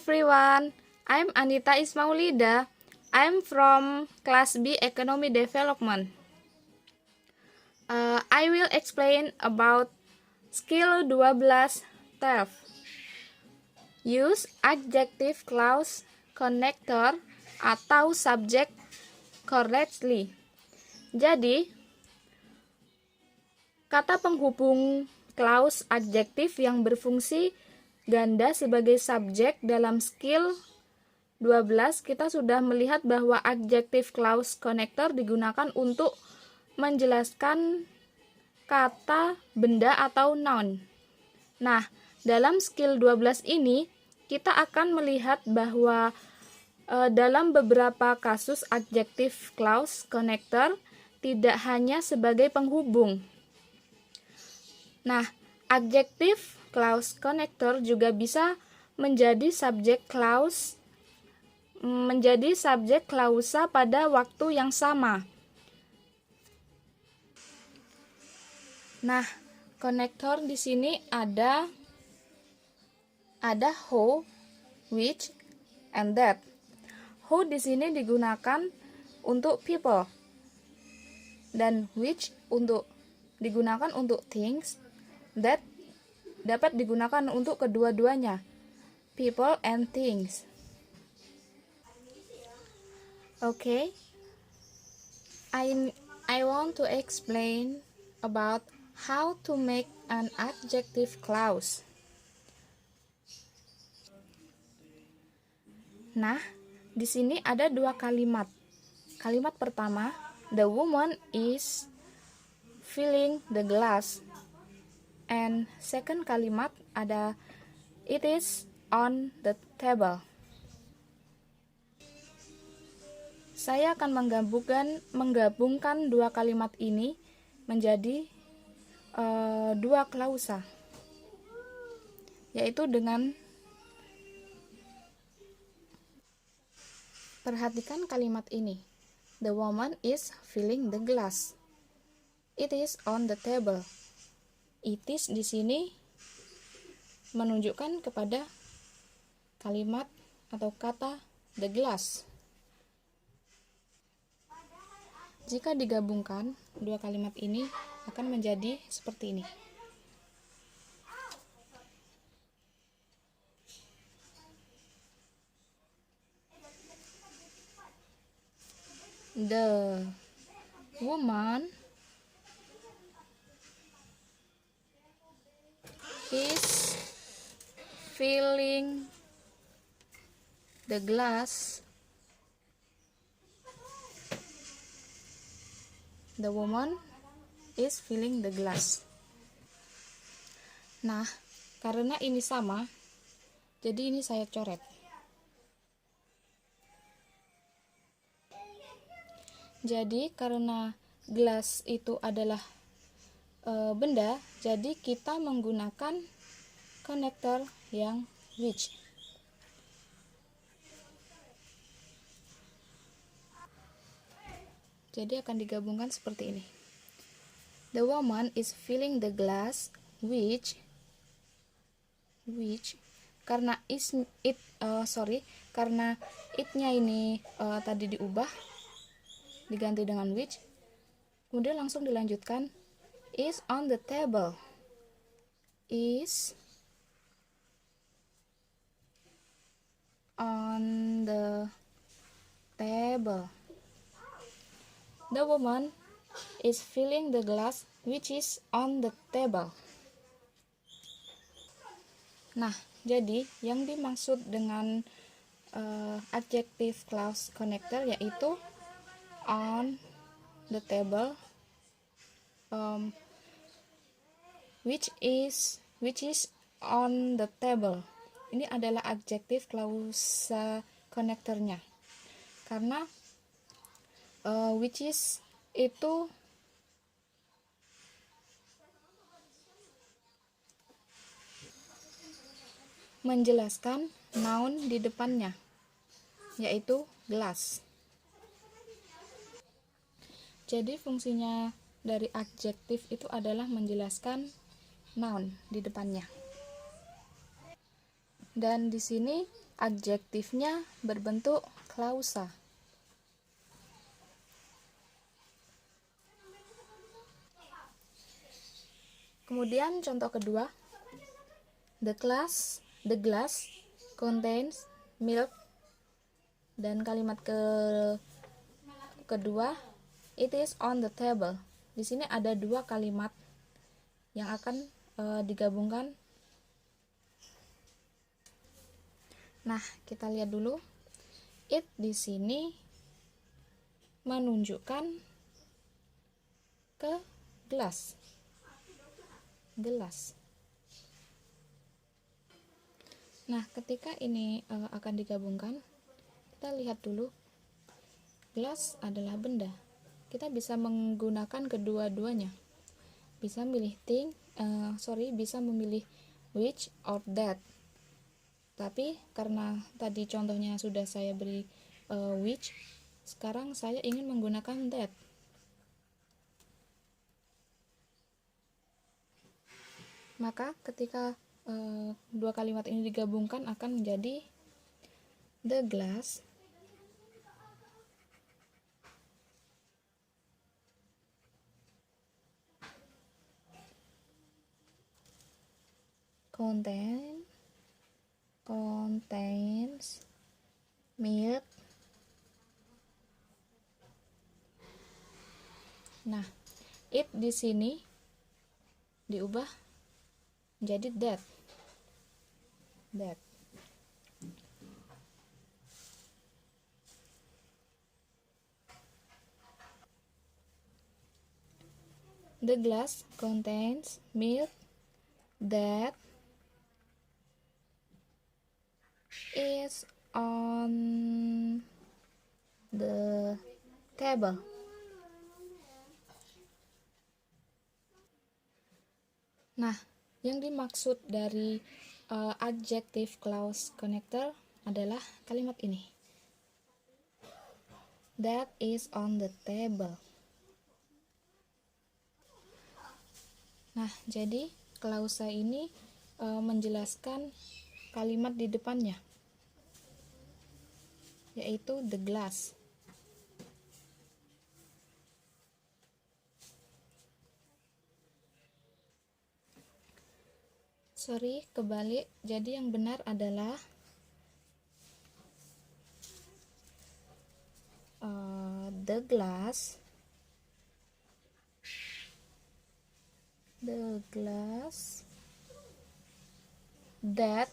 everyone, I'm Anita Ismaulida. I'm from Class B Economy Development. I will explain about skill 12 TELF. Use adjective clause connector atau subject correctly. Jadi, kata penghubung clause adjektif yang berfungsi ganda sebagai subjek dalam skill 12 kita sudah melihat bahwa adjective clause connector digunakan untuk menjelaskan kata, benda, atau noun. Nah, dalam skill 12 ini kita akan melihat bahwa dalam beberapa kasus adjective clause connector tidak hanya sebagai penghubung. Nah, adjective clause connector juga bisa menjadi subjek klausa pada waktu yang sama. Nah, konektor di sini ada who, which, and that. Who di sini digunakan untuk people dan which digunakan untuk things. That dapat digunakan untuk kedua-duanya, people and things. Okay, I want to explain about how to make an adjective clause. Nah, di sini ada dua kalimat. Kalimat pertama, the woman is filling the glass. And second kalimat ada it is on the table. Saya akan menggabungkan dua kalimat ini menjadi dua klausa, yaitu dengan perhatikan kalimat ini. The woman is filling the glass. It is on the table. It is di sini menunjukkan kepada kalimat atau kata the glass. Jika digabungkan, dua kalimat ini akan menjadi seperti ini. The woman is filling the glass. The woman is filling the glass. Nah, karena ini sama, jadi ini saya coret. Jadi karena gelas itu adalah benda, jadi kita menggunakan konektor yang which. Jadi akan digabungkan seperti ini. The woman is filling the glass which karena karena it-nya ini tadi diubah diganti dengan which, kemudian langsung dilanjutkan is on the table. Is on the table. The woman is filling the glass which is on the table. Nah, jadi yang dimaksud dengan adjective clause connector yaitu on the table, which is on the table. Ini adalah adjective clause connectornya, karena which is itu menjelaskan noun di depannya, yaitu gelas. Jadi fungsinya dari adjektif itu adalah menjelaskan noun di depannya. Dan di sini adjektifnya berbentuk klausa. Kemudian contoh kedua, the glass contains milk, dan kalimat kedua, it is on the table. Di sini ada dua kalimat yang akan digabungkan. Nah, kita lihat dulu. It di sini menunjukkan ke gelas. Nah, ketika ini akan digabungkan, kita lihat dulu. Gelas adalah benda. Kita bisa menggunakan kedua-duanya. Bisa memilih which or that. Tapi karena tadi contohnya sudah saya beri which, sekarang saya ingin menggunakan that. Maka ketika dua kalimat ini digabungkan akan menjadi the glass contains milk. Nah, it di sini diubah menjadi that. The glass contains milk that is on the table. Nah, yang dimaksud dari adjective clause connector adalah kalimat ini. That is on the table. Nah, jadi klausa ini menjelaskan kalimat di depannya, yaitu the glass. Kebalik. Jadi yang benar adalah the glass that,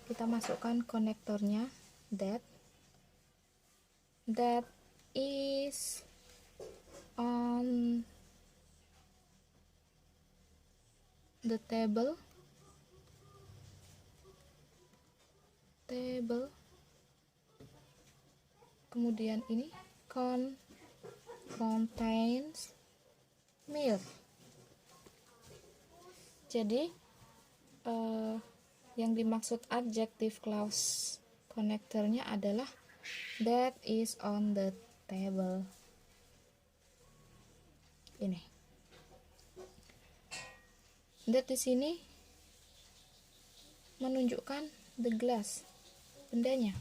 kita masukkan konektornya, that is on the table. Kemudian ini contains milk. Jadi yang dimaksud adjective clause connectornya adalah that is on the table. Ini. That di sini menunjukkan the glass, bendanya.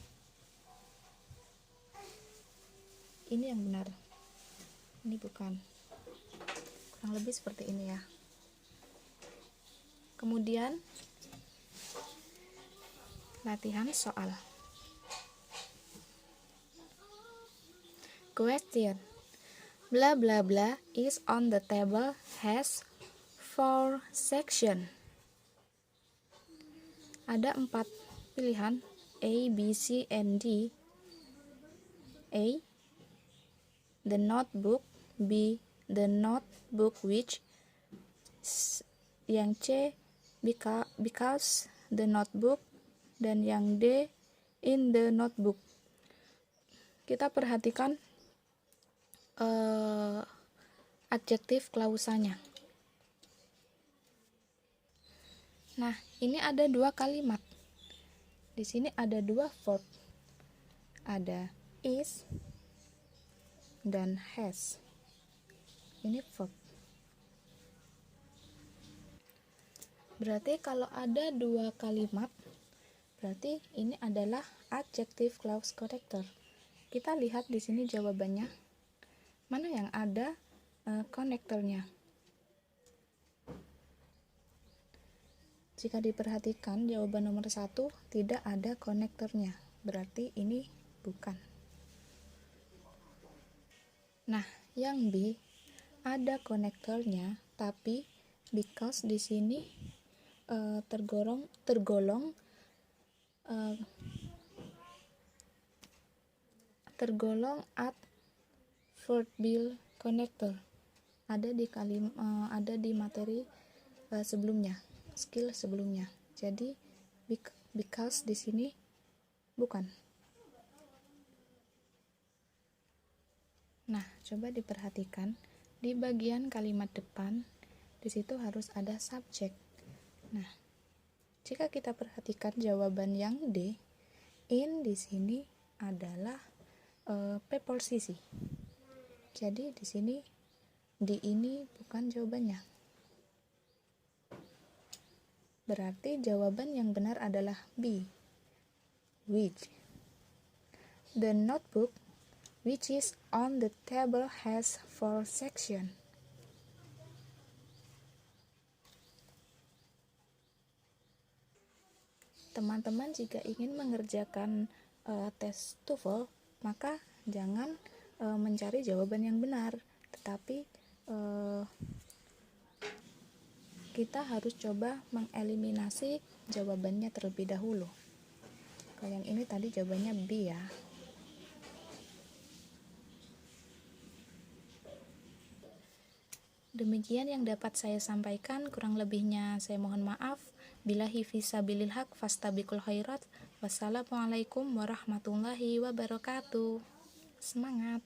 Ini yang benar. Ini bukan. Kurang lebih seperti ini ya. Kemudian latihan soal. Question. Blah blah blah is on the table has 4 section. Ada 4 pilihan, A, B, C, and D. A, the notebook. B, the notebook which. Yang C, because the notebook. Dan yang D, in the notebook. Kita perhatikan adjektif klausanya. Nah, ini ada 2 kalimat. Di sini ada 2 verb. Ada is dan has. Ini verb. Berarti kalau ada dua kalimat, berarti ini adalah adjective clause connector. Kita lihat di sini jawabannya. Mana yang ada konektornya? Jika diperhatikan jawaban nomor 1 tidak ada konektornya. Berarti ini bukan. Nah, yang B ada konektornya, tapi because di sini tergolong adverbial connector. Ada di materi sebelumnya, skill sebelumnya. Jadi because di sini bukan. Nah, coba diperhatikan di bagian kalimat depan, di situ harus ada subjek. Nah, jika kita perhatikan jawaban yang D, in di sini adalah preposisi. Jadi di sini di ini bukan jawabannya. Berarti jawaban yang benar adalah B, which. The notebook which is on the table has 4 sections. Teman-teman jika ingin mengerjakan tes TOEFL, maka jangan mencari jawaban yang benar, tetapi kita harus coba mengeliminasi jawabannya terlebih dahulu. Kalau yang ini tadi jawabannya B ya. Demikian yang dapat saya sampaikan, kurang lebihnya saya mohon maaf. Billahi fisabilil haq fastabiqul khairat. Wassalamualaikum warahmatullahi wabarakatuh. Semangat!